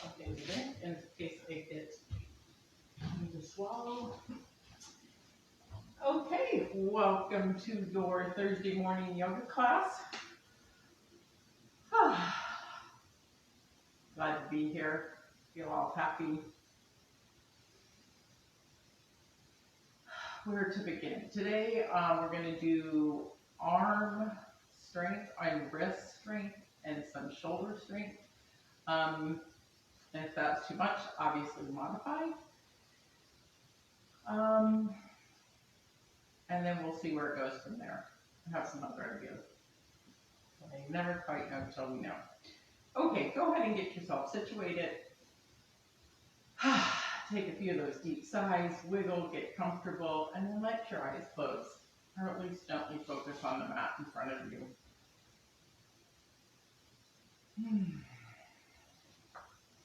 something to drink in case I get to swallow. Okay, welcome to your Thursday morning yoga class. Glad to be here. Feel all happy. Where to begin? Today we're going to do arm strength and wrist strength and some shoulder strength. And if that's too much, obviously modify. And then we'll see where it goes from there. I have some other ideas. I never quite know until we know. Okay, go ahead and get yourself situated. Take a few of those deep sighs, wiggle, get comfortable, and then let your eyes close. Or at least gently focus on the mat in front of you.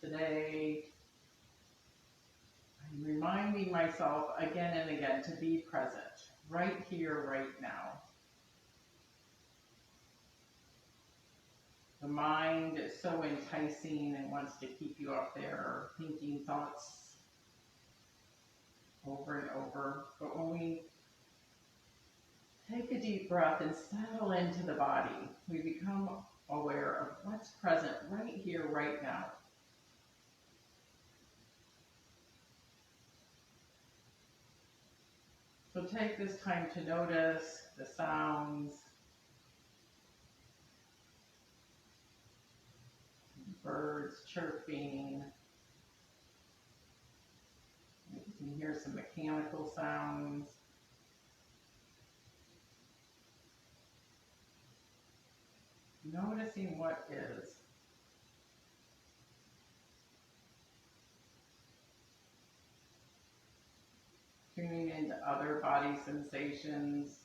Today, I'm reminding myself again and again to be present, right here, right now. The mind is so enticing and wants to keep you up there thinking thoughts over and over. But when we take a deep breath and settle into the body, we become aware of what's present right here, right now. So take this time to notice the sounds, birds chirping. You can hear some mechanical sounds. Noticing what is. Tuning into other body sensations.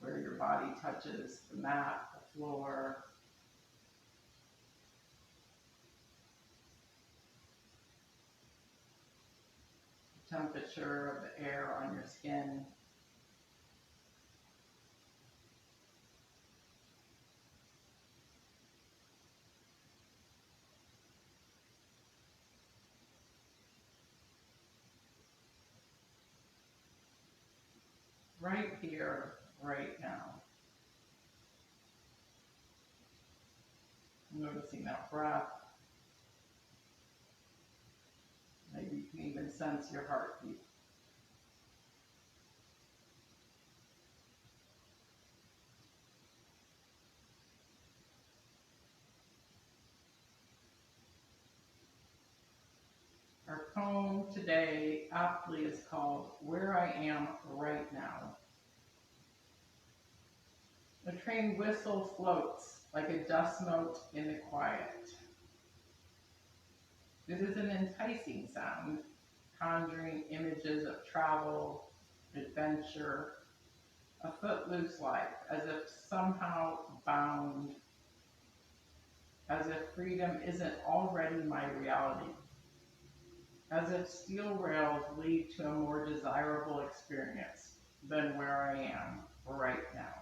Where your body touches the mat, the floor. The temperature of the air on your skin. Right here, right now. Noticing that breath. Maybe you can even sense your heartbeat. Our poem today aptly is called Where I Am Right Now. The train whistle floats like a dust mote in the quiet. It is an enticing sound, conjuring images of travel, adventure, a footloose life, as if somehow bound, as if freedom isn't already my reality, as if steel rails lead to a more desirable experience than where I am right now.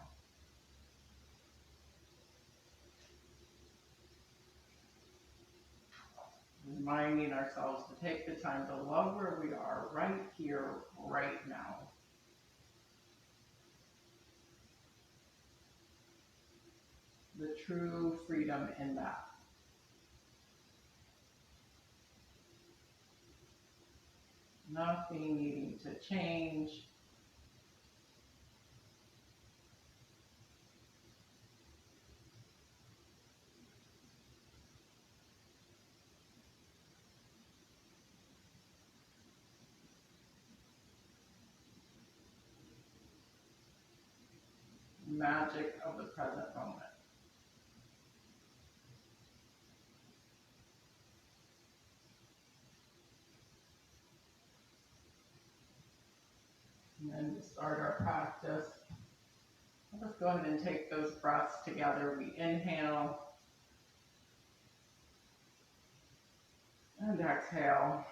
Reminding ourselves to take the time to love where we are right here, right now. The true freedom in that. Nothing needing to change. Magic of the present moment. And then to start our practice, let's go ahead and take those breaths together. We inhale and exhale.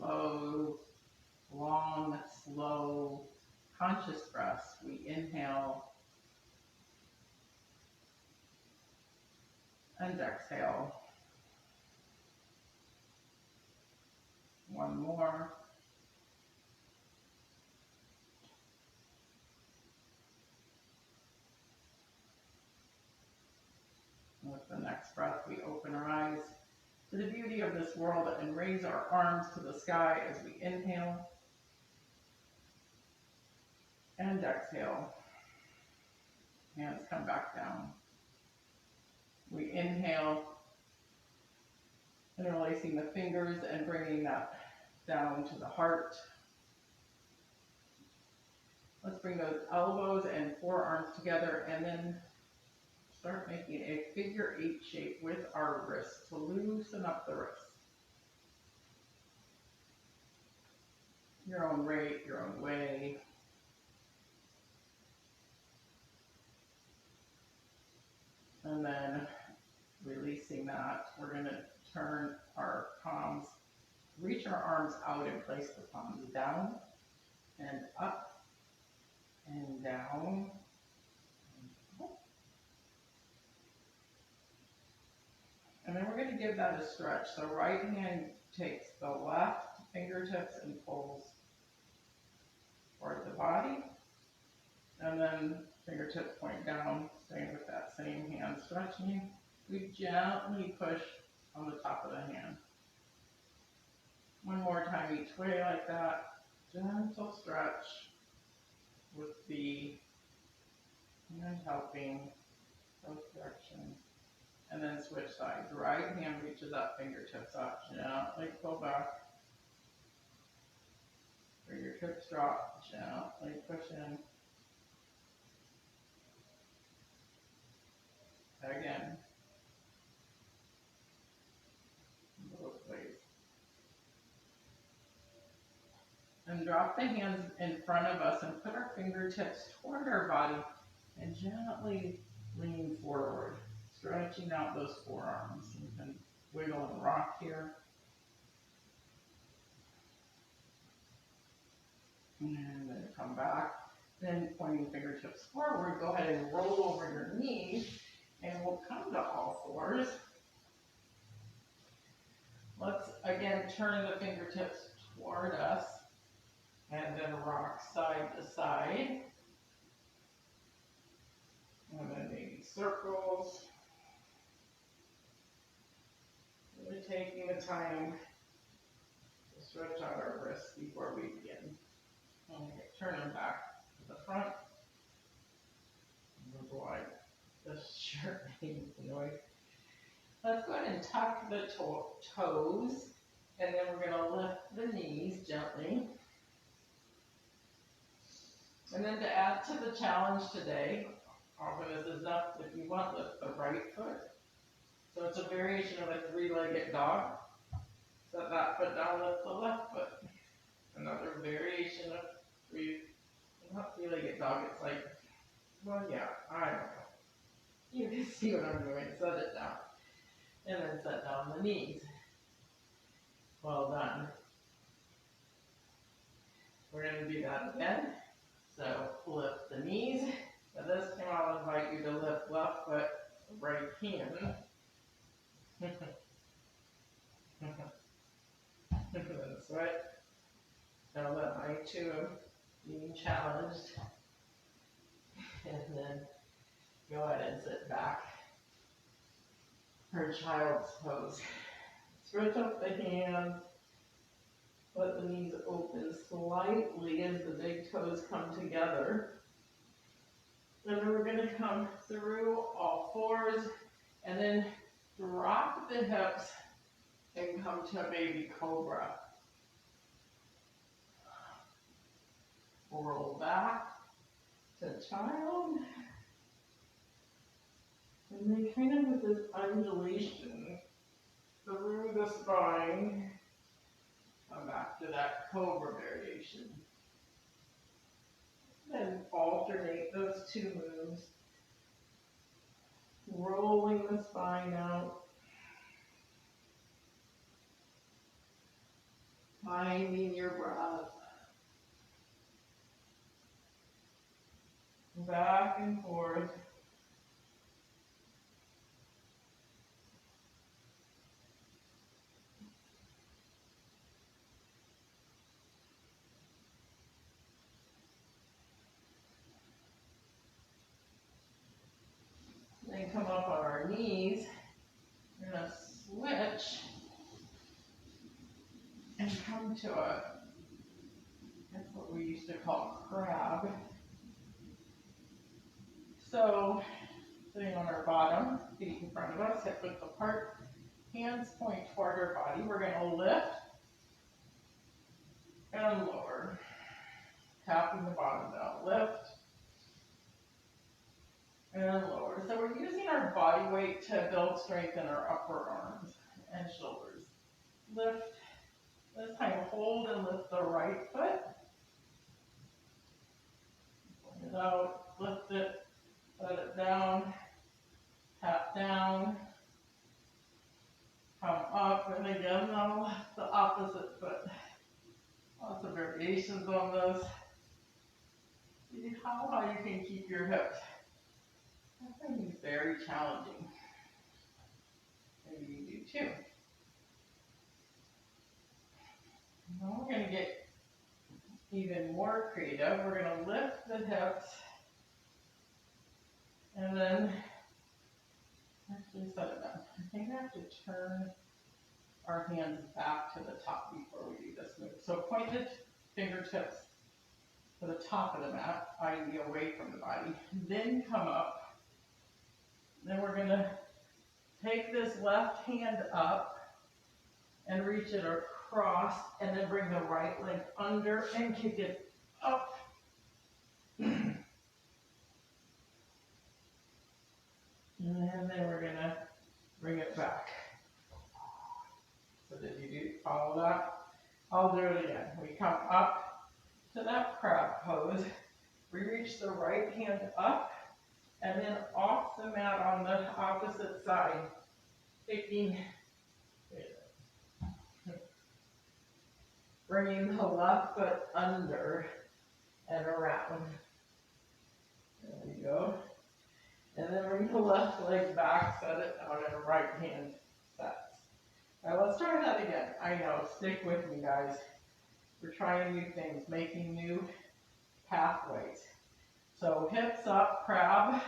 Low, long, slow, conscious breaths. We inhale and exhale. One more. With the next breath, we open our eyes to the beauty of this world and raise our arms to the sky as we inhale and exhale. Hands come back down. We inhale, interlacing the fingers and bringing that down to the heart. Let's bring those elbows and forearms together and then start making a figure 8 shape with our wrists to loosen up the wrists. Your own rate, your own way. And then releasing that, we're going to turn our palms, reach our arms out and place the palms down and up and down. And then we're going to give that a stretch. So right hand takes the left fingertips and pulls toward the body. And then fingertips point down, staying with that same hand stretching. We gently push on the top of the hand. One more time each way like that. Gentle stretch with the hand helping both directions. And then switch sides. Right hand reaches up, fingertips up, gently pull back. Fingertips drop, gently push in. Again. Both ways. And drop the hands in front of us and put our fingertips toward our body and gently lean forward, stretching out those forearms. You can wiggle and rock here. And then come back. Then pointing fingertips forward, go ahead and roll over your knees and we'll come to all fours. Let's again turn the fingertips toward us and then rock side to side. And then maybe circles. Really taking the time to stretch out our wrists before we begin. Okay, turn them back to the front. Oh boy, this shirt makes noise. Let's go ahead and tuck the toes, and then we're going to lift the knees gently. And then to add to the challenge today, often this is enough if you want, lift the right foot. So it's a variation of a three-legged dog. Set that foot down, lift the left foot. Another variation of not three-legged dog, it's like, well, yeah, I don't know. You can see what I'm doing. Set it down. And then set down the knees. Well done. We're going to do that again. So lift the knees. Now this time I'll invite you to lift left foot, right hand. That's right. Now that I too am being challenged. And then go ahead and sit back for child's pose. Stretch up the hands. Let the knees open slightly as the big toes come together. And then we're going to come through all fours and then drop the hips and come to a baby cobra. Roll back to child. And then kind of with this undulation through the spine, come back to that cobra variation. Then alternate those two moves. Rolling the spine out. Finding your breath. back and forth. Then come up on our knees. We're gonna switch and come to that's what we used to call crab. So, sitting on our bottom, feet in front of us, hip width apart, hands point toward our body. We're gonna lift and lower. Tapping the bottom down, lift and lower. So we're using our body weight to build strength in our upper arms and shoulders. Lift, this time hold and lift the right foot. Point it out, lift it, let it down, tap down, come up, and again now lift the opposite foot. Lots of variations on this. See how high you can keep your hips. I think it's very challenging. Maybe you do too. Now we're going to get even more creative. We're going to lift the hips and then actually set it down. I think I have to turn our hands back to the top before we do this move. So point the fingertips to the top of the mat, i.e. away from the body. Then come up. Then we're going to take this left hand up and reach it across, and then bring the right leg under and kick it up. And then we're going to bring it back. So did you follow that? I'll do it again. We come up to that crab pose. We reach the right hand up and then off the mat on the opposite side, bringing the left foot under and around. There we go. And then bring the left leg back, set it down, and right hand sets. Now let's try that again. I know, stick with me guys. We're trying new things, making new pathways. So hips up, crab,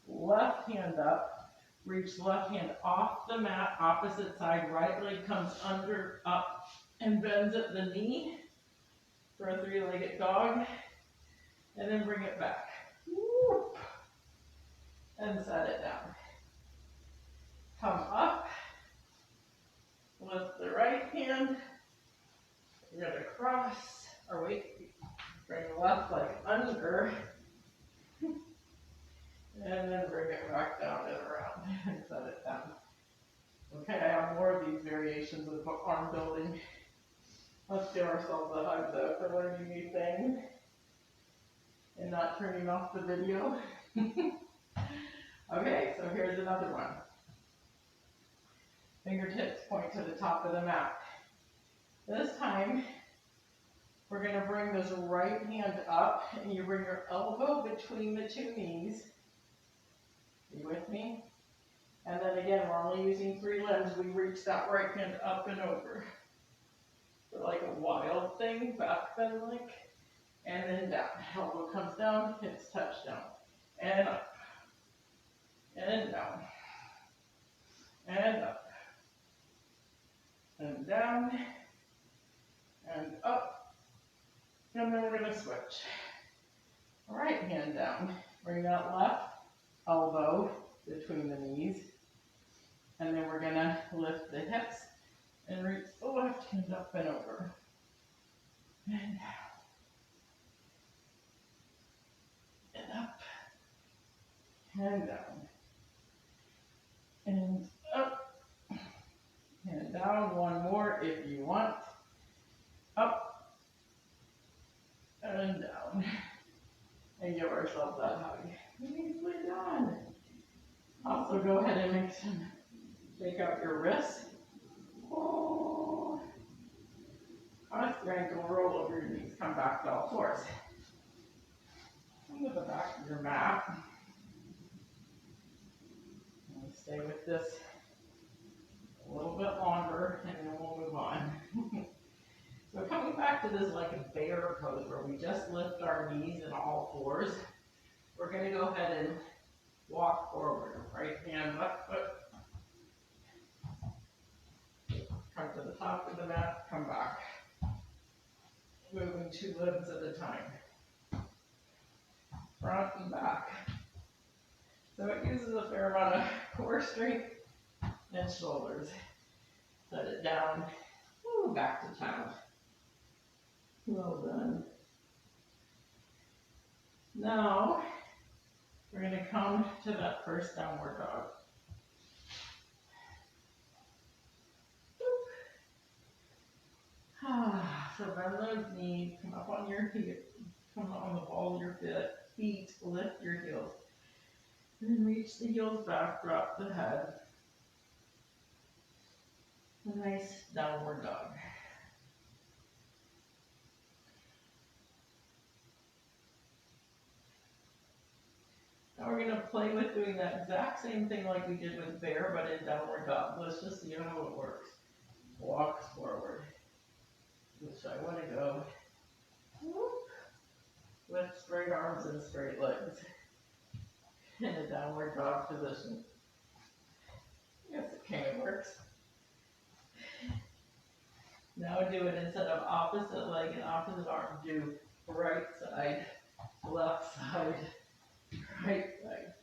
left hand up, reach left hand off the mat, opposite side, right leg comes under, up, and bends at the knee for a three-legged dog, and then bring it back. Whoop. And set it down. Come up, lift the right hand, you're going to cross, or wait, bring the left leg under, and then bring it back down and around, and set it down. Okay, I have more of these variations of arm building. Let's give ourselves a hug though for learning new things and not turning off the video. Okay, so here's another one. Fingertips point to the top of the mat. This time, we're going to bring this right hand up, and you bring your elbow between the two knees. You with me? And then again, we're only using 3 limbs. We reach that right hand up and over. So like a wild thing, back bend like, and then down. Elbow comes down, hips touch down, and up. And down, and up, and down, and up, and then we're going to switch. Right hand down, bring that left elbow between the knees, and then we're going to lift the hips and reach the left hand up and over, and down, and up, and down. And up, and down, one more if you want, up, and down, and give ourselves that hug. Nicely done. Also go ahead and shake out your wrists. Oh. Cross your ankle, roll over your knees, come back to all fours. Into the back of your mat. stay with this a little bit longer and then we'll move on. So coming back to this like a bear pose where we just lift our knees in all fours, we're going to go ahead and walk forward. Right hand, left foot. Come to the top of the mat, come back. Moving 2 limbs at a time. Front and back. So it uses a fair amount of core strength and shoulders. Set it down. Ooh, back to town. Well done. Now, we're going to come to that first downward dog. So bend those knees, come up on your feet, come on the ball of your feet, lift your heels. And then reach the heels back, drop the head. A nice downward dog. Now we're going to play with doing that exact same thing like we did with bear, but in downward dog. Let's just see how it works. Walks forward. Which I want to go with straight arms and straight legs in a downward dog position. Yes, it kind of works. Now do it instead of opposite leg and opposite arm. Do right side, left side, right side.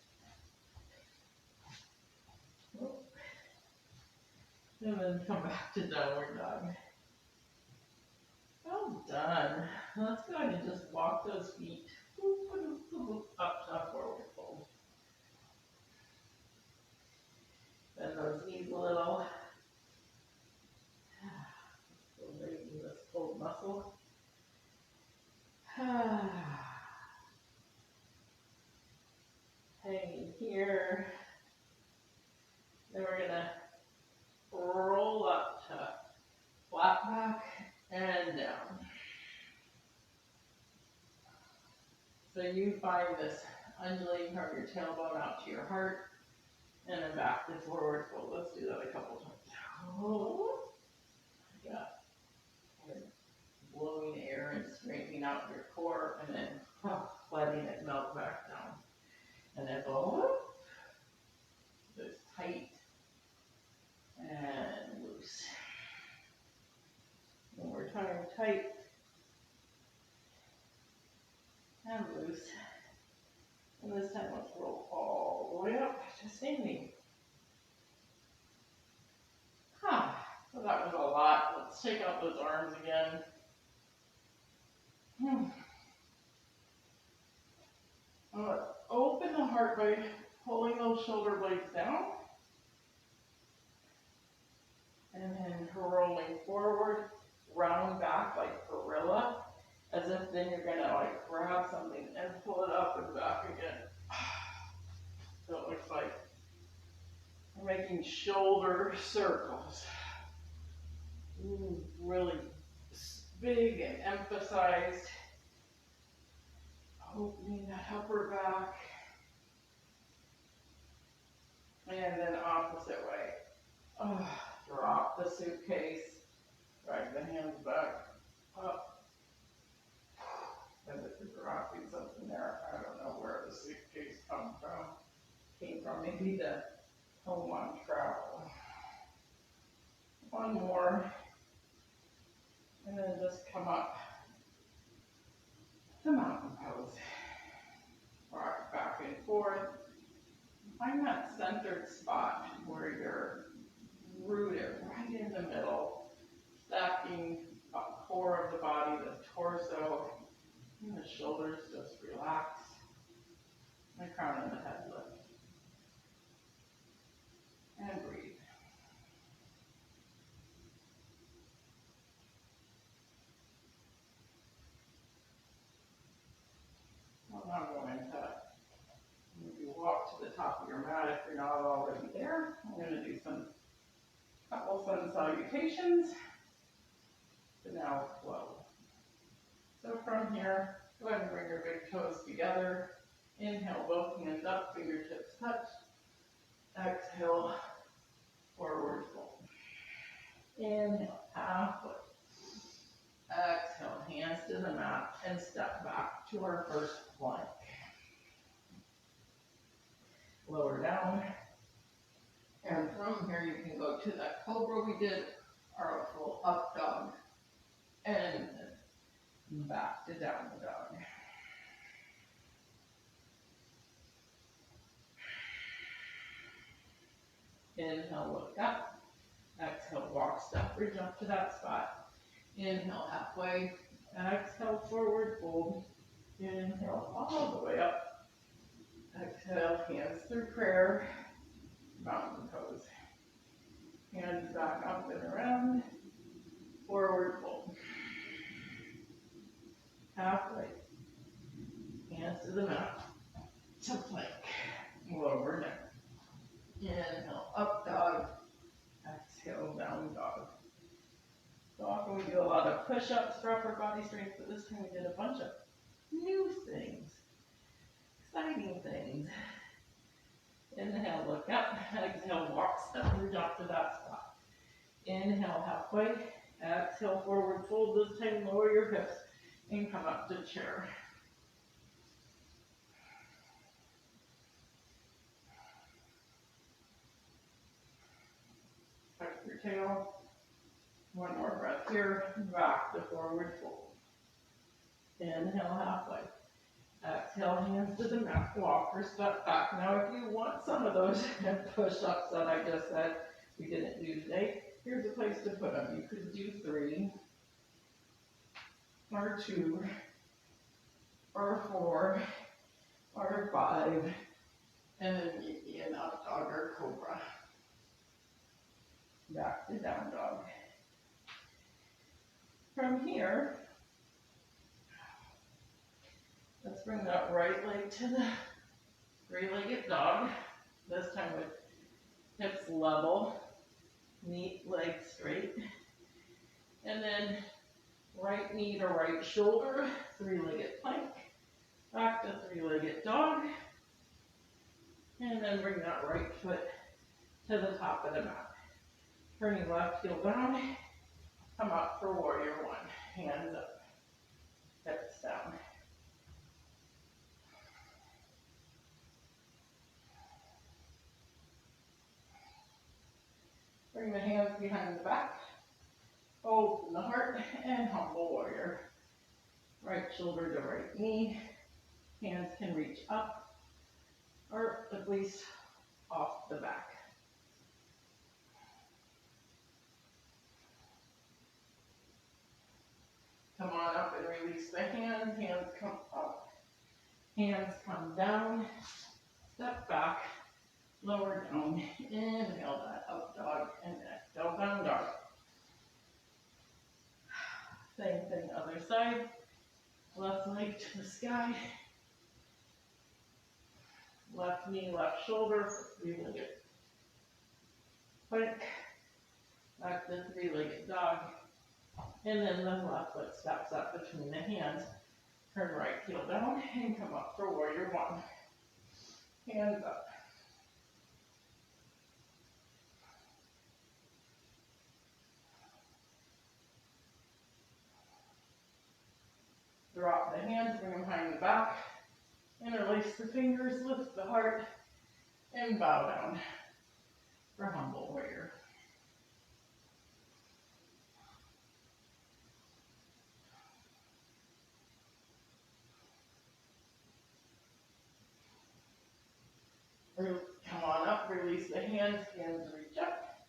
And then come back to downward dog. Well done. Let's go ahead and just walk those feet up to forward fold. Bend those knees a little. Raising this full muscle. Hanging here. Then we're going to roll up to flat back and down. So you find this undulating from your tailbone out to your heart and then back to forward fold. Let's do that a couple times. Oh, yeah. Blowing air and straightening out your core and then letting it melt back down. And then go just tight and loose. One more time, tight and loose. And this time let's roll all the way up to standing. So that was a lot. Let's take out those arms again. Let's open the heart by pulling those shoulder blades down. And then rolling forward, round back like gorilla, as if then you're going to like grab something and pull it up and back again. So it looks like we're making shoulder circles. Ooh, really big and emphasized. Opening that upper back. And then opposite way. Drop the suitcase. Drag the hands back up. As if you're dropping something there. I don't know where the suitcase came from. Maybe the home on travel. One more. And then just come up to mountain pose. Rock back and forth. Find that centered spot where you're rooted right in the middle, stacking the core of the body, the torso, and the shoulders just relax. The crown and the head lift. And breathe. Well, now I'm going to maybe walk to the top of your mat if you're not already there. I'm going to do couple sun salutations to now flow. So from here, go ahead and bring your big toes together. Inhale, both hands up, fingertips touch. Exhale, forward fold. Inhale, halfway. Exhale, hands to the mat and step back to our first plank. Lower down. And from here you can go to that cobra we did, or a full up dog. And back to down dog. Inhale, look up. Exhale, walk, step, bridge up to that spot. Inhale, halfway. Exhale, forward fold. Inhale, all the way up. Exhale, hands through prayer. Mountain pose. Hands back up and around. Forward fold. Halfway. Hands to the mat. To plank. Lower down. Inhale, up dog. Exhale, down dog. So often we do a lot of push-ups for upper body strength, but this time we did a bunch of new things. Exciting things. Inhale, look up. Exhale, walk, step, bridge up to that spot. Inhale, halfway. Exhale, forward fold. This time, lower your hips and come up to chair. Tuck your tail. One more breath here. Back to forward fold. Inhale, halfway. Exhale, hands to the mat. Walk or step back. Now, if you want some of those push-ups that I just said we didn't do today, here's a place to put them. You could do 3, or 2, or 4, or 5, and then maybe an up dog or cobra. Back to down dog. From here, let's bring that right leg to the 3-legged dog. This time with hips level, leg straight. And then right knee to right shoulder, 3-legged plank. Back to 3-legged dog. And then bring that right foot to the top of the mat. Turn your left heel down. Come up for warrior 1. Hands up. Hips down. Bring the hands behind the back. Open the heart and humble warrior. Right shoulder to right knee. Hands can reach up or at least off the back. Come on up and release the hands. Hands come up. Hands come down. Step back. Lower down. Inhale that up dog and exhale down dog. Same thing other side. Left leg to the sky. Left knee, left shoulder for 3-legged plank. Back to 3-legged dog. And then the left foot steps up between the hands. Turn right heel down and come up for warrior 1. Hands up. Drop the hands, bring them behind the back. Interlace the fingers, lift the heart, and bow down for humble warrior. Come on up, release the hands, hands reach up,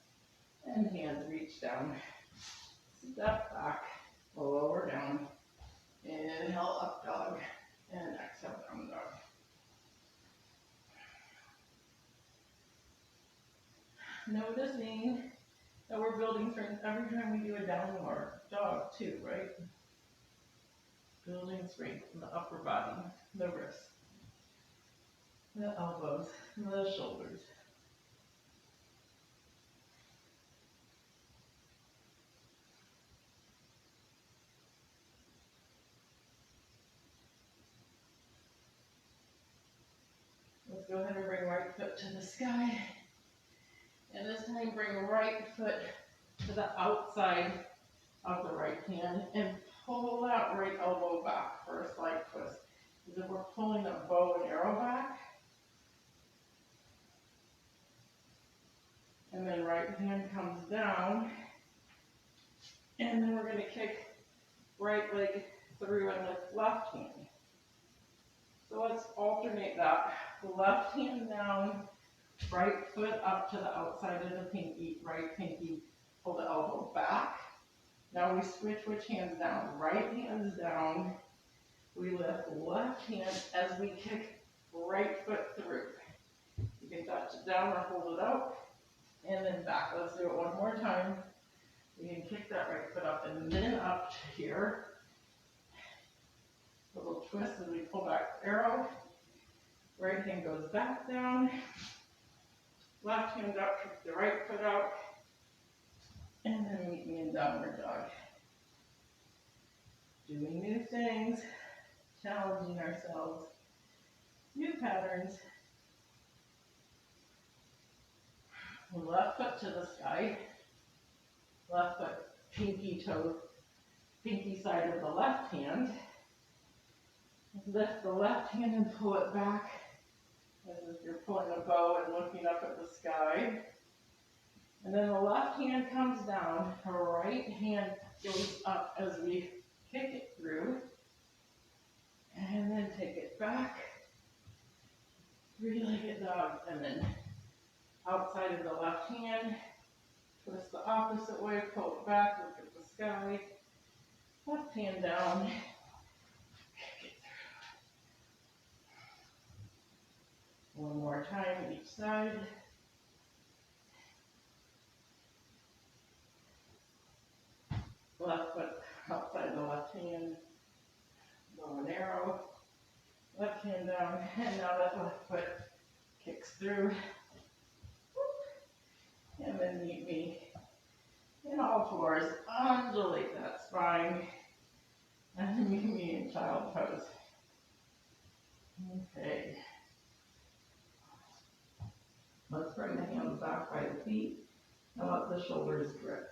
and hands reach down. Step back, lower down, inhale up dog, and exhale down dog. Noticing that we're building strength every time we do a downward dog too, right? Building strength in the upper body, the wrists, the elbows, the shoulders. Let's go ahead and bring right foot to the sky. And this time bring right foot to the outside of the right hand and pull that right elbow back for a slight twist. As if we're pulling a bow and arrow back. And then right hand comes down. And then we're going to kick right leg through and lift left hand. So let's alternate that. Left hand down, right foot up to the outside of the pinky, right pinky, pull the elbow back. Now we switch which hand's down. Right hand's down. We lift left hand as we kick right foot through. You can touch it down or hold it out. And then back. Let's do it one more time. We can kick that right foot up and then up to here. A little twist as we pull back the arrow. Right hand goes back down. Left hand up, kick the right foot out. And then meet me in downward dog. Doing new things, challenging ourselves, new patterns. Left foot to the sky. Left foot, pinky toe, pinky side of the left hand. Lift the left hand and pull it back as if you're pulling a bow and looking up at the sky. And then the left hand comes down, the right hand goes up as we kick it through. And then take it back. Three-legged dog, and then outside of the left hand, twist the opposite way, pull it back, look at the sky. Left hand down. One more time each side. Left foot outside the left hand. Bow and arrow. Left hand down. And now that left foot kicks through. And then meet me in all fours. Undulate that spine. And then meet me in child pose. Okay. Let's bring the hands back by the feet and let the shoulders drip.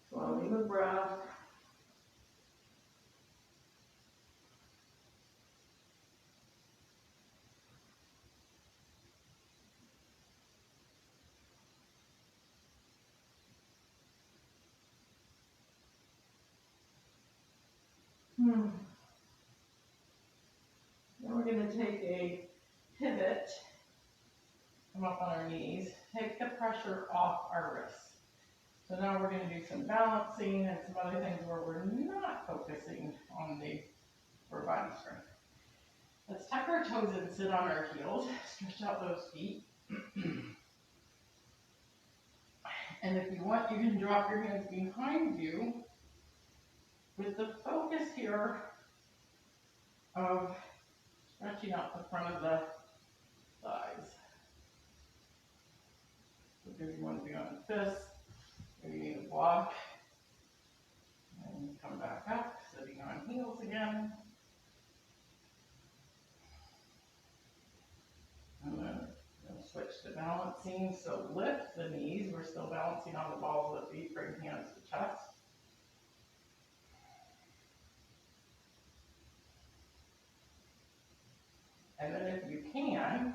Slowly with breath. Then we're going to take a pivot, come up on our knees, take the pressure off our wrists. So now we're going to do some balancing and some other things where we're not focusing on the upper body strength. Let's tuck our toes and sit on our heels, stretch out those feet. And if you want, you can drop your hands behind you with the focus here of stretching out the front of the thighs. So if you want to be on fists, maybe you need a block. And come back up, sitting on heels again. And then we'll switch to balancing. So lift the knees. We're still balancing on the balls of the feet. Bring hands to chest. And then if you can,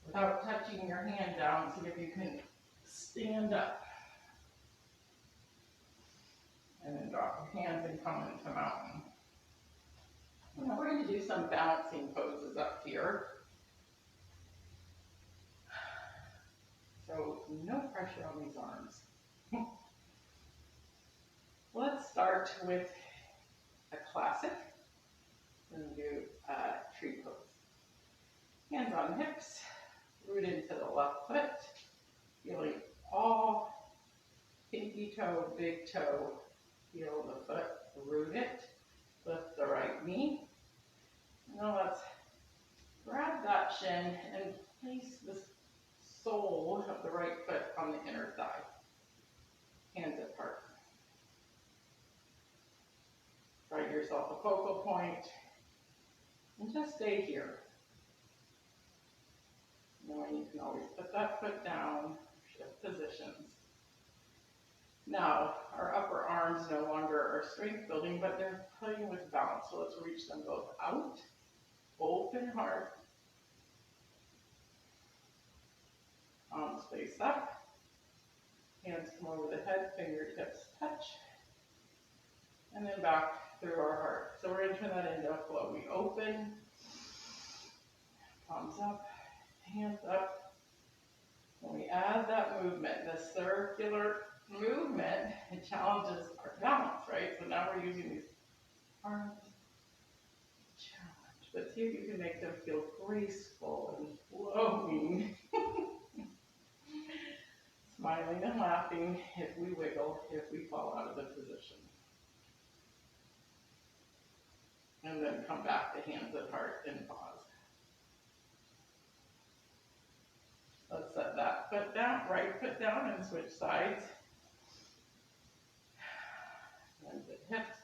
without touching your hand down, see if you can stand up. And then drop your hands and come into mountain. Now we're going to do some balancing poses up here. So no pressure on these arms. Let's start with a classic. And do tree pose. Hands on hips, root into the left foot, feeling all pinky toe, big toe, feel the foot, root it, lift the right knee. Now let's grab that shin and place the sole of the right foot on the inner thigh. Hands apart. Find yourself a focal point. And just stay here. Knowing you can always put that foot down, shift positions. Now, our upper arms no longer are strength building, but they're playing with balance. So let's reach them both out, open heart, palms face up, hands come over the head, fingertips touch, and then back through our heart. So we're going to turn that into a flow. We open, palms up, hands up. When we add that movement, the circular movement, it challenges our balance, right? So now we're using these arms to challenge. But see if you can make them feel graceful and flowing. Smiling and laughing if we wiggle, if we fall out of the position. And then come back to hands at heart and pause. Let's set that foot down, right foot down, and switch sides. And the hips.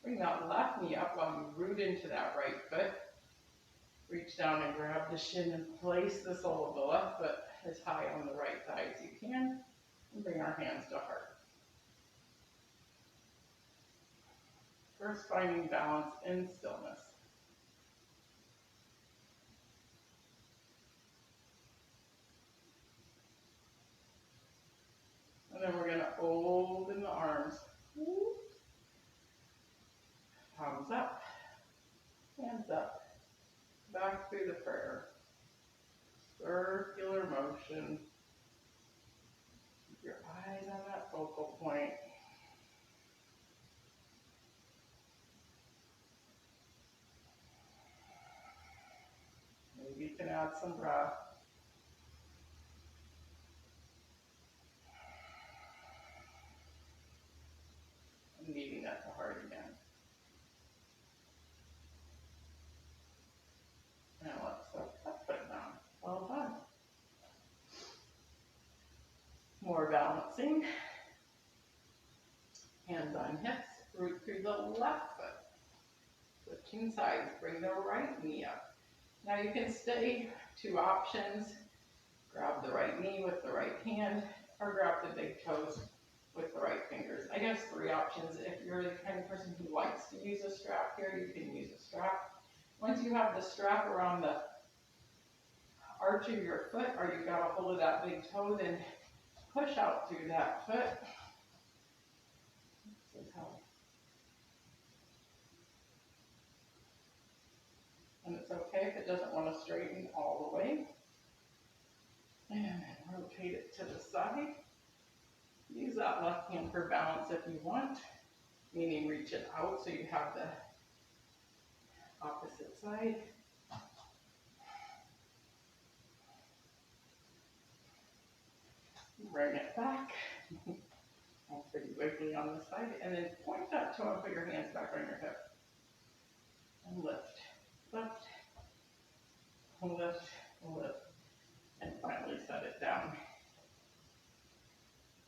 Bring that left knee up while you root into that right foot. Reach down and grab the shin and place the sole of the left foot as high on the right thigh as you can. And bring our hands to heart. First, finding balance in stillness. And then we're going to open the arms. Palms up, hands up, back through the prayer. Circular motion. Keep your eyes on that focal point. Maybe you can add some breath. And meeting at the heart again. And let's set that foot down. Well done. More balancing. Hands on hips. Root through the left foot. Switching sides. Bring the right knee up. Now you can stay. Two options. Grab the right knee with the right hand, or grab the big toes with the right fingers. I guess three options. If you're the kind of person who likes to use a strap here, you can use a strap. Once you have the strap around the arch of your foot, or you've got a hold of that big toe, then push out through that foot. This is how. And it's okay if it doesn't want to straighten all the way. And then rotate it to the side. Use that left hand for balance if you want, meaning reach it out so you have the opposite side. Bring it back. All pretty wiggly on the side. And then point that toe and put your hands back on your hip. And lift, lift, lift, lift. And finally set it down.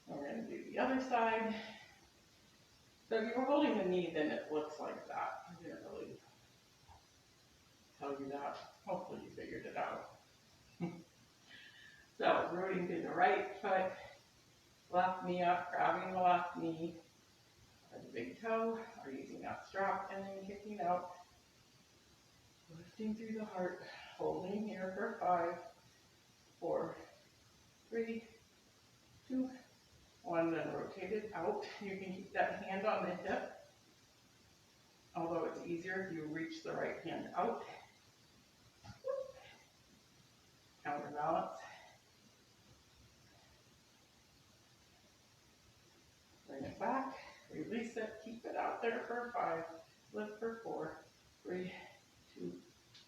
We're going to do the other side. So if you were holding the knee, then it looks like that. I didn't really tell you that. Hopefully you figured it out. So rooting through the right foot, left knee up, grabbing the left knee, or the big toe, or using that strap, and then kicking out. Lifting through the heart, holding here for 5, 4, 3, 2, 1, then rotate it out. You can keep that hand on the hip, although it's easier if you reach the right hand out. Counterbalance. Bring it back, release it, keep it out there for 5, lift for 4, 3, 2,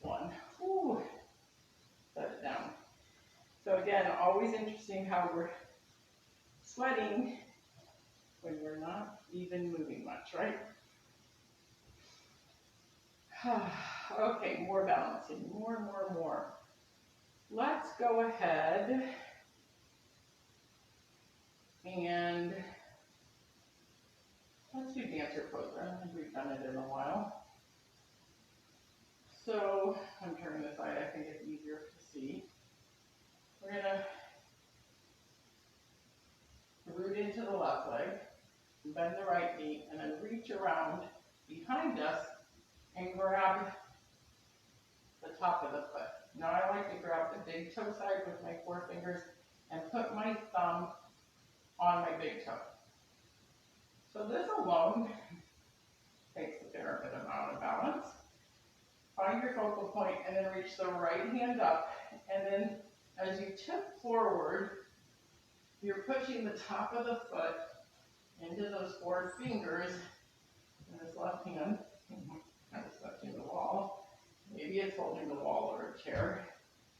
1. Ooh. Set it down. So again, always interesting how we're sweating when we're not even moving much, right? Okay, more balancing, more. Let's go ahead and let's do dancer pose. I don't think we've done it in a while. So into the left leg, bend the right knee, and then reach around behind us and grab the top of the foot. Now I like to grab the big toe side with my 4 fingers and put my thumb on my big toe. So this alone takes a fair bit amount of balance. Find your focal point and then reach the right hand up. And then as you tip forward, you're pushing the top of the foot into those 4 fingers. And this left hand kind of touching the wall. Maybe it's holding the wall or a chair,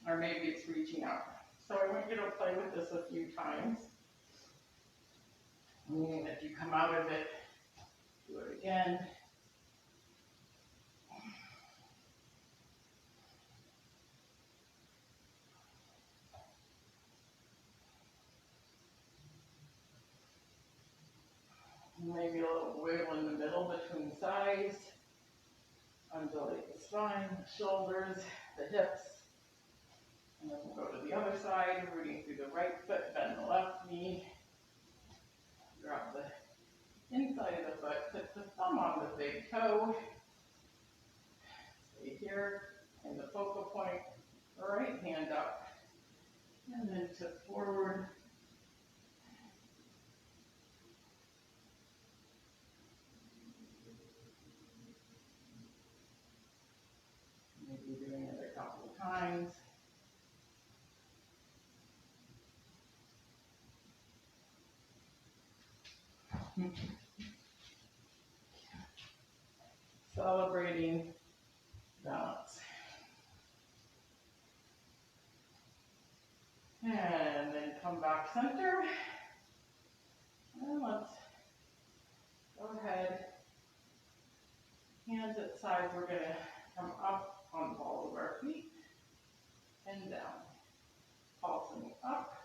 or maybe it's reaching out. So I want you to play with this a few times. And if you come out of it, do it again. Maybe a little wiggle in the middle between sides. Undulate the spine, the shoulders, the hips. And then we'll go to the other side, rooting through the right foot, bend the left knee. Drop the inside of the foot, put the thumb on the big toe. Stay here, and the focal point, right hand up. And then tip forward. Maybe doing it a couple of times. Celebrating balance. And then come back center. And let's go ahead. Hands at side. We're going to come up on the balls of our feet and down. Pulsing up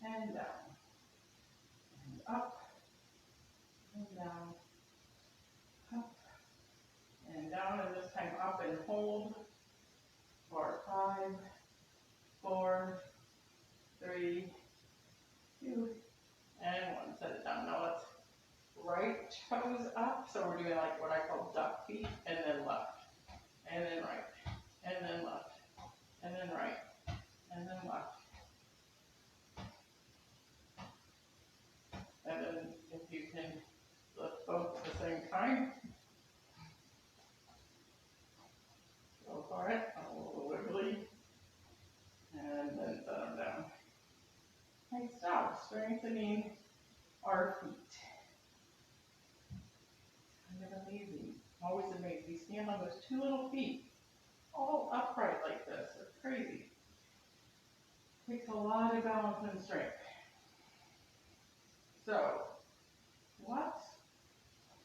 and down. And up and down. Up and down. And this time up and hold for 5, 4, 3, 2, and 1. Set it down. Now let's right toes up. So we're doing like what I call duck feet, and then left, and then right, and then left, and then right, and then left. And then if you can lift both at the same time, go for it. A little wiggly, and then set them down. Nice job, strengthening our feet. Kind of amazing, always amazing. You stand on those 2 little feet, all upright like this. It's crazy. Takes a lot of balance and strength. So, let's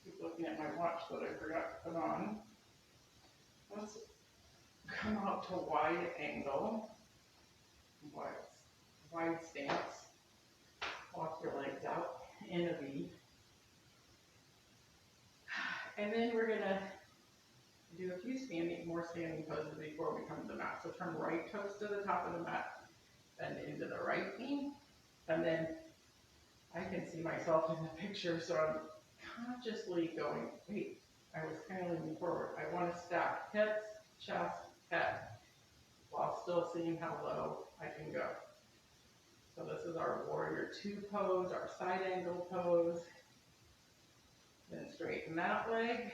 keep looking at my watch that I forgot to put on. Let's come out to wide angle, wide stance. Walk your legs out in a V. And then we're going to do a few more standing poses before we come to the mat. So turn right toes to the top of the mat, bend into the right knee, and then I can see myself in the picture, so I'm consciously going, wait, I was kind of leaning forward. I want to stack hips, chest, head, while still seeing how low I can go. So this is our warrior 2 pose, our side angle pose. Then straighten that leg,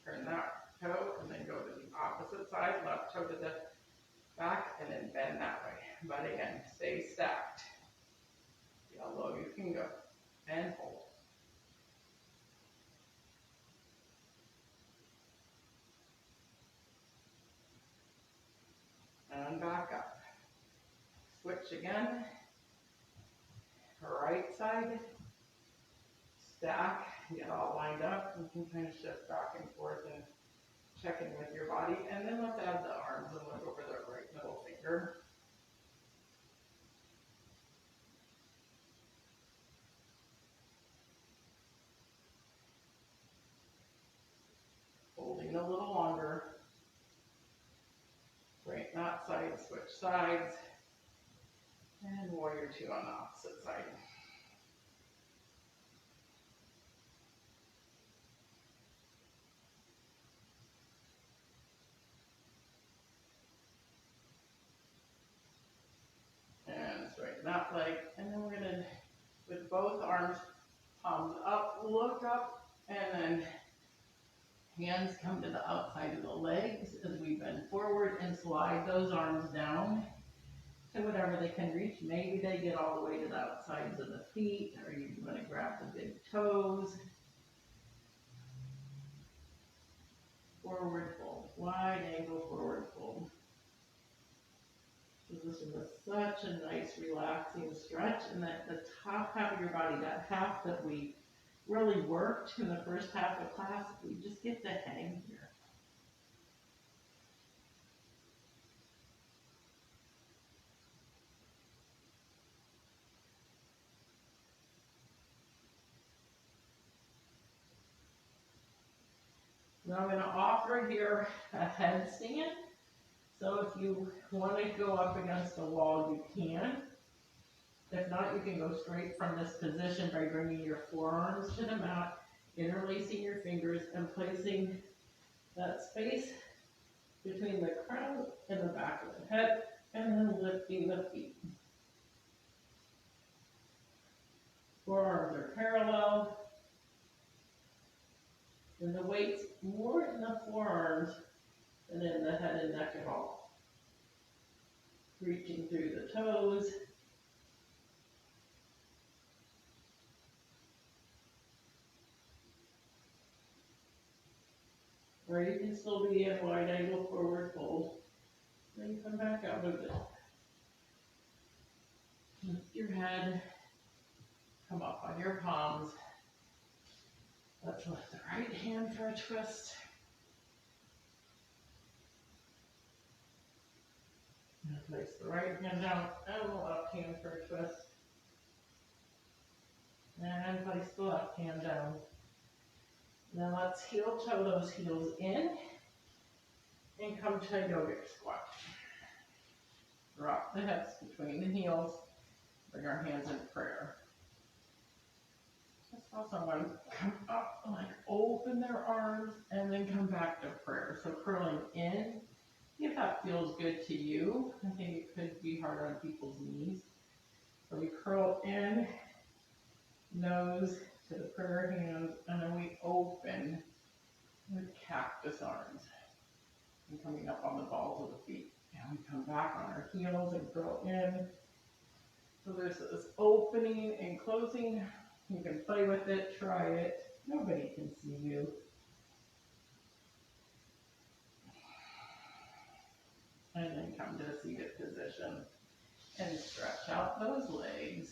turn that toe, and then go to the opposite side, left toe to the back, and then bend that way. But again, stay stacked. See how low you can go, and hold. And back up. Switch again. Right side, stack, get all lined up. You can kind of shift back and forth and check in with your body. And then let's add the arms and look over the right middle finger. Holding a little longer. Straighten that side, switch sides. And warrior 2 on the opposite side. Palms up, look up, and then hands come to the outside of the legs as we bend forward and slide those arms down to whatever they can reach. Maybe they get all the way to the outsides of the feet, or you want to grab the big toes. Forward fold, wide angle forward fold. So this is such a nice relaxing stretch, and that the top half of your body, that half that we really worked in the first half of class, we just get to hang here. Now I'm going to offer here a headstand. So if you want to go up against the wall, you can. If not, you can go straight from this position by bringing your forearms to the mat, interlacing your fingers, and placing that space between the crown and the back of the head, and then lifting the feet. Forearms are parallel, and the weight's more in the forearms than in the head and neck at all. Reaching through the toes. Or you can still be in wide angle forward fold. Then come back out of it. Lift your head. Come up on your palms. Let's lift the right hand for a twist. And place the right hand down and the left hand for a twist. And place the left hand down. Now let's heel toe those heels in and come to a yogic squat. Drop the hips between the heels. Bring our hands in prayer. Just also want to come up, like open their arms, and then come back to prayer. So curling in, if that feels good to you. I think it could be hard on people's knees. So we curl in, nose to the prayer hands, and then we open with cactus arms. And coming up on the balls of the feet. And we come back on our heels and curl in. So there's this opening and closing. You can play with it, try it. Nobody can see you. And then come to a seated position and stretch out those legs.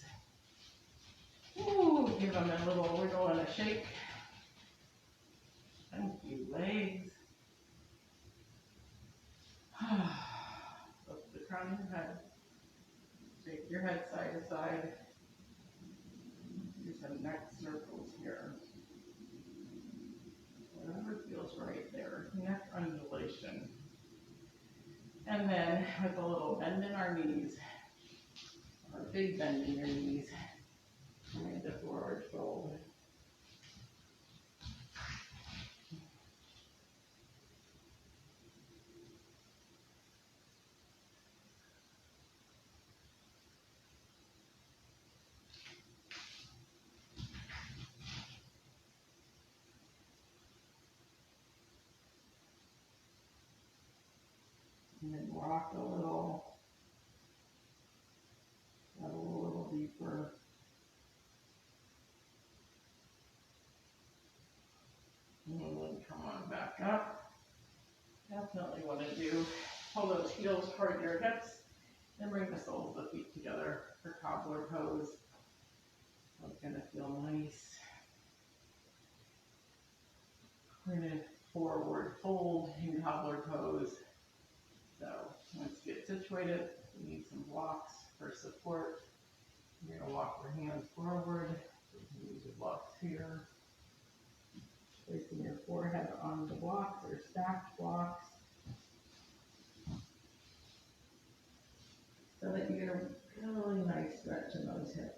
Ooh, give them a little wiggle and a shake. Thank you, legs. Lift the crown of your head. Shake your head side to side. Do some neck circles here. Whatever feels right there. Neck undulation. And then with a little bend in our knees, or a big bend in your knees, coming to forward fold. And then rock a little, settle a little deeper. And then come on back up. Definitely want to pull those heels toward your hips and bring the soles of the feet together for cobbler pose. So it's going to feel nice. We're going to forward fold in cobbler pose. So once you get situated, you need some blocks for support. You're going to walk your hands forward. You can use your blocks here. Placing your forehead on the blocks or stacked blocks. So that you get a really nice stretch in those hips.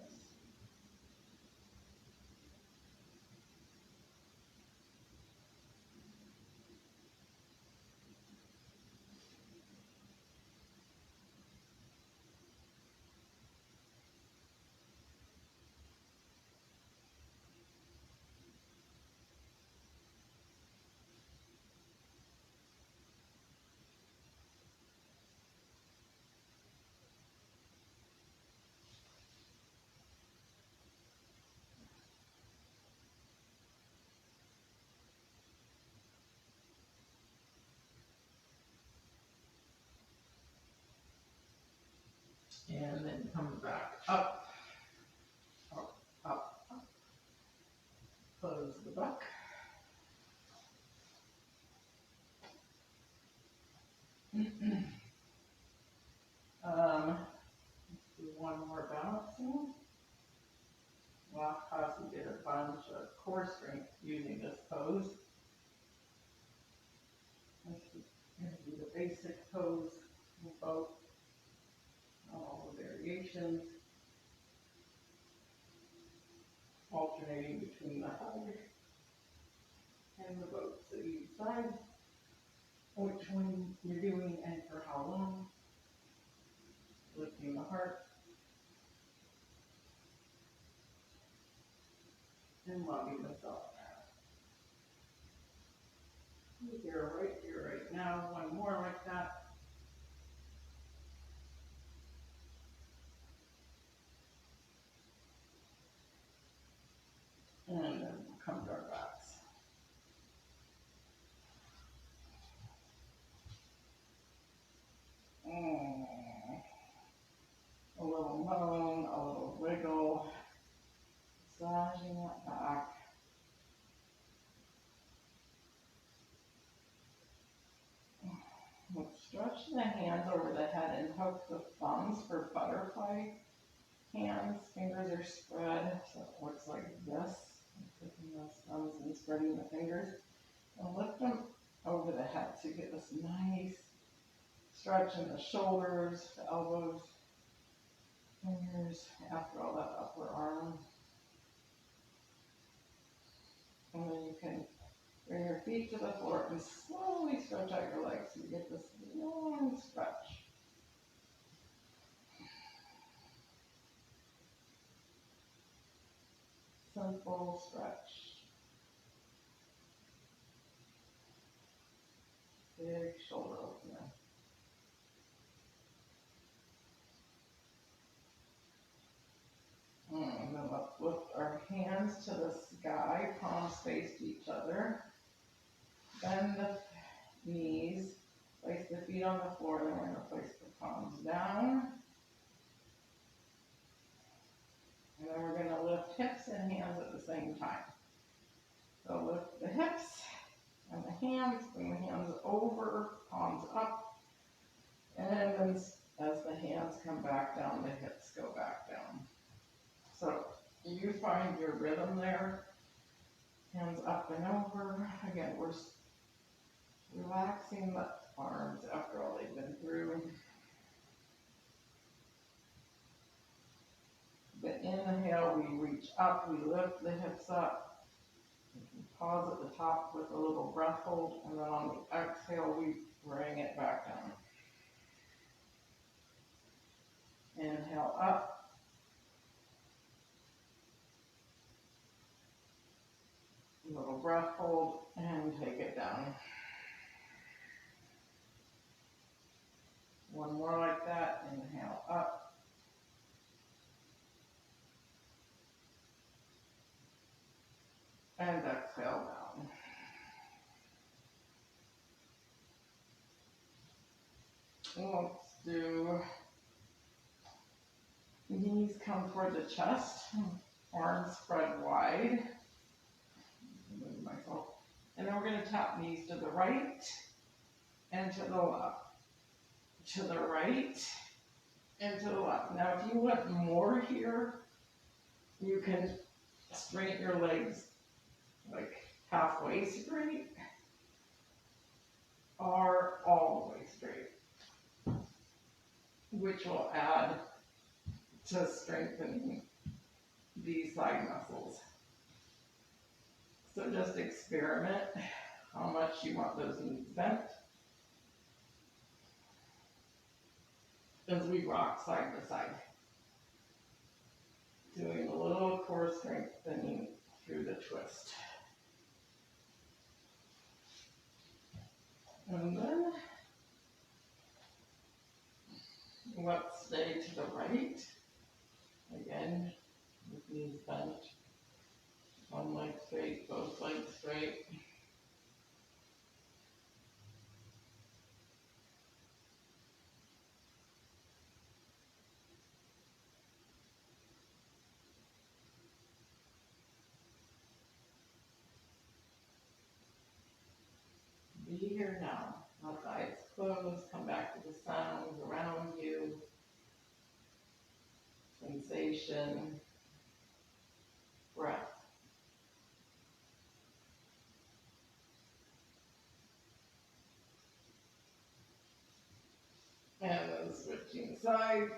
And then come back up, up, up, up. Close the book. Do one more balancing. Last class we did a bunch of core strength using this pose. This is going to be the basic pose in both, all the variations, alternating between the hug and the boat. So you decide which one you're doing and for how long. Lifting the heart and logging this up. Here, right now. One more like that. And then we'll come to our backs. A little moan, a little wiggle, massaging that back. We'll stretch the hands over the head and hook the thumbs for butterfly hands. Fingers are spread, so it looks like this. Taking those thumbs and spreading the fingers. And lift them over the head to get this nice stretch in the shoulders, the elbows, fingers, after all that upper arm. And then you can bring your feet to the floor and slowly stretch out your legs so you get this long stretch. Simple stretch. Big shoulder opener. And then let's lift our hands to the sky, palms face each other. Bend the knees, place the feet on the floor, then we're going to place the palms down. And then we're going to lift hips and hands at the same time. So lift the hips and the hands, bring the hands over, palms up. And then as the hands come back down, the hips go back down. So you find your rhythm there. Hands up and over. Again, we're relaxing the arms after all they've been through. The inhale, we reach up, we lift the hips up. We can pause at the top with a little breath hold, and then on the exhale, we bring it back down. Inhale up. Little breath hold and take it down. One more like that. Inhale up. And exhale down. Let's do knees come toward the chest, arms spread wide. Move myself. And then we're going to tap knees to the right and to the left. To the right and to the left. Now, if you want more here, you can straighten your legs like halfway straight or all the way straight, which will add to strengthening these side muscles. So just experiment how much you want those knees bent as we rock side to side. Doing a little core strengthening through the twist. And then let's stay to the right. Again, with knees bent. One leg straight, both legs straight. now. Let the eyes close, come back to the sounds around you, sensation, breath. And then switching sides,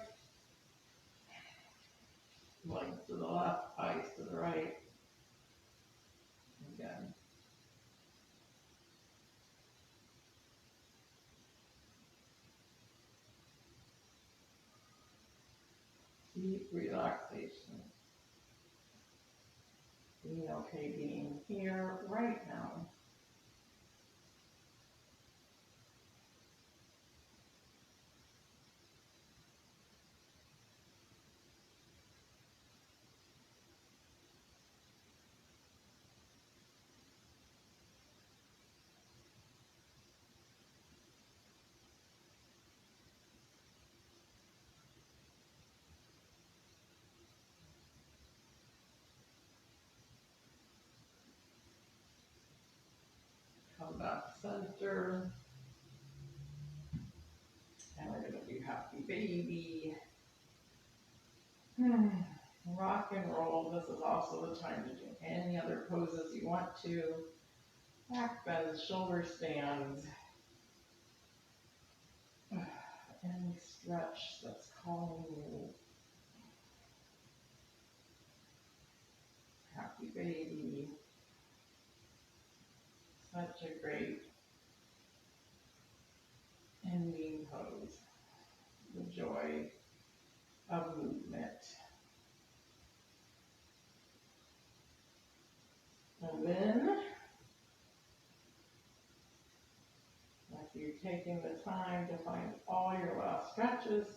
legs to the left, eyes to the right. Again. Deep relaxation. Being okay being here right now. Come back center. And we're going to do happy baby. Rock and roll. This is also the time to do any other poses you want to. Back bends, shoulder stands. Any stretch that's calling you. Happy baby. Such a great ending pose. The joy of movement. And then, after you've taken the time to find all your last stretches,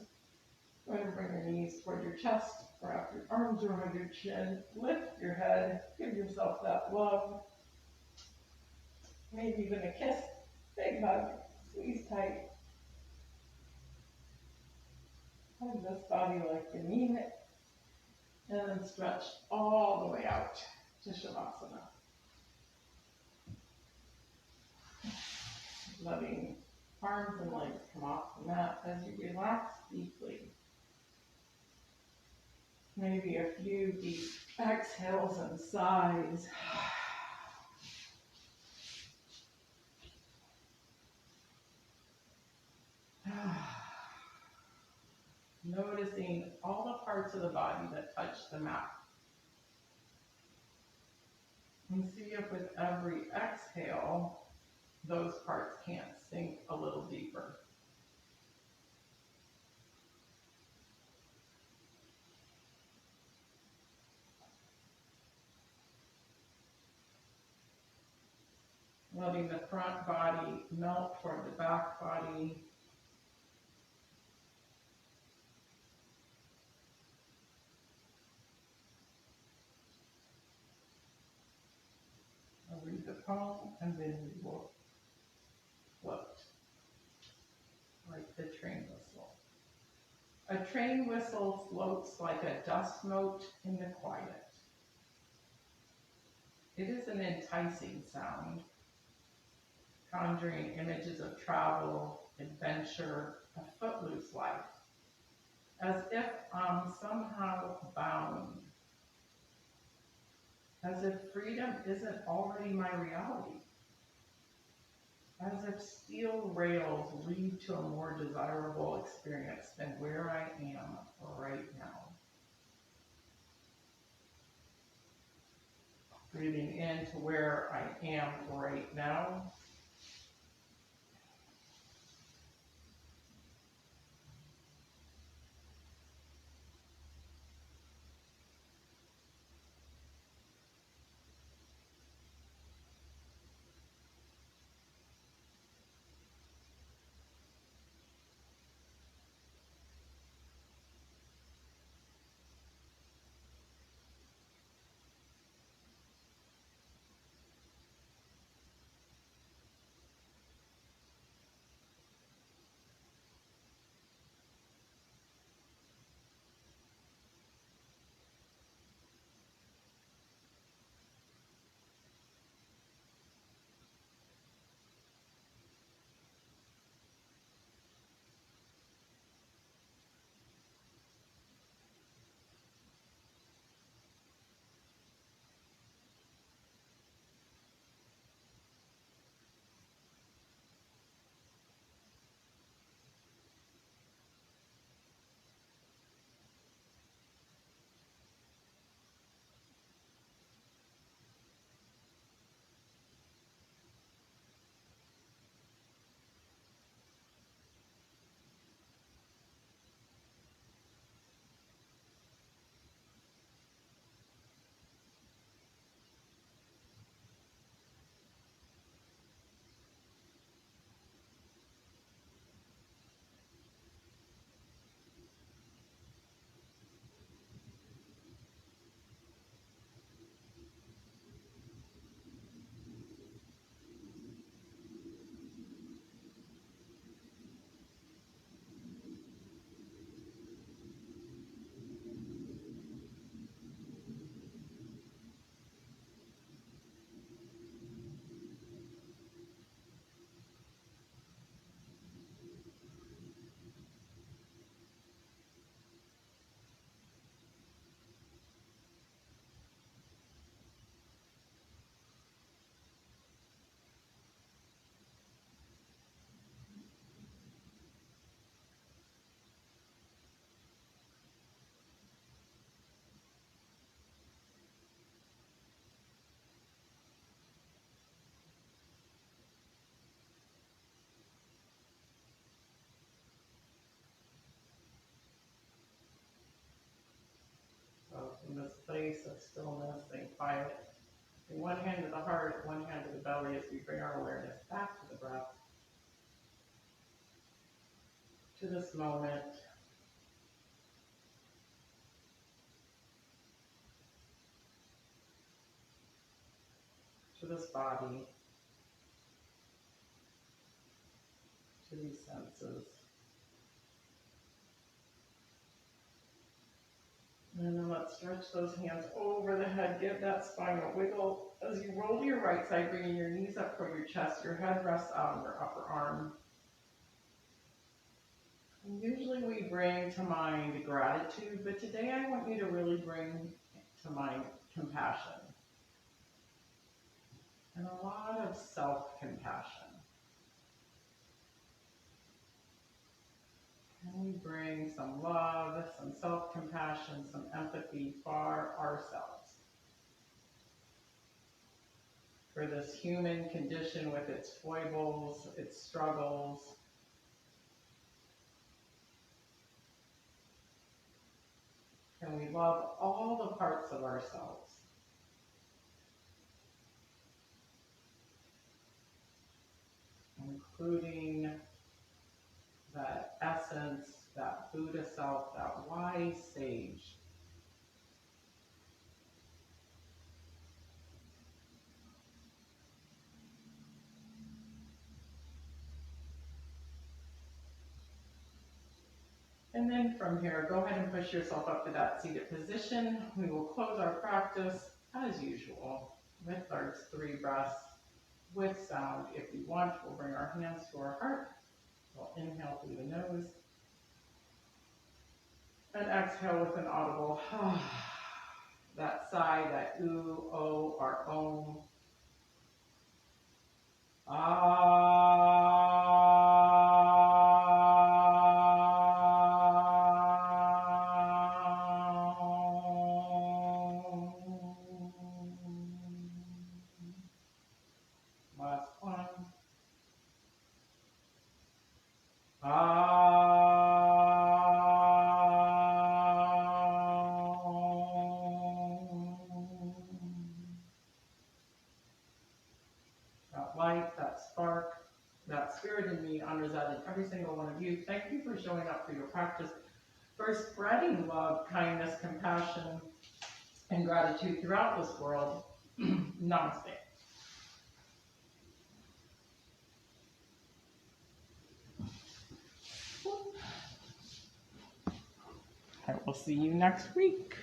go ahead and bring your knees toward your chest, wrap your arms around your chin, lift your head, give yourself that love, maybe even a kiss, big hug, squeeze tight. Hug this body like you mean it, and then stretch all the way out to Shavasana. Letting arms and legs come off the mat as you relax deeply. Maybe a few deep exhales and sighs. Noticing all the parts of the body that touch the mat. And see if with every exhale, those parts can't sink a little deeper. Letting the front body melt toward the back body. I'll read the poem and then we will float like the train whistle. A train whistle floats like a dust mote in the quiet. It is an enticing sound, conjuring images of travel, adventure, a footloose life, as if I'm somehow bound, as if freedom isn't already my reality, as if steel rails lead to a more desirable experience than where I am right now. Breathing into where I am right now. space of stillness and quiet. In one hand to the heart, one hand to the belly as we bring our awareness back to the breath, to this moment, to this body, to these senses. And then let's stretch those hands over the head. Give that spine a wiggle. As you roll to your right side, bringing your knees up toward your chest, your head rests out on your upper arm. And usually we bring to mind gratitude, but today I want you to really bring to mind compassion. And a lot of self-compassion. Can we bring some love, some self-compassion, some empathy for ourselves? For this human condition with its foibles, its struggles. Can we love all the parts of ourselves? Including that essence, that Buddha self, that wise sage. And then from here, go ahead and push yourself up to that seated position. We will close our practice as usual with our 3 breaths with sound. If you want, we'll bring our hands to our heart. We'll inhale through the nose and exhale with an audible that sigh, that ooh, oh, or om. Last one. That light, that spark, that spirit in me honors that in every single one of you. Thank you for showing up for your practice, for spreading love, kindness, compassion, and gratitude throughout this world. Namaste. I will see you next week.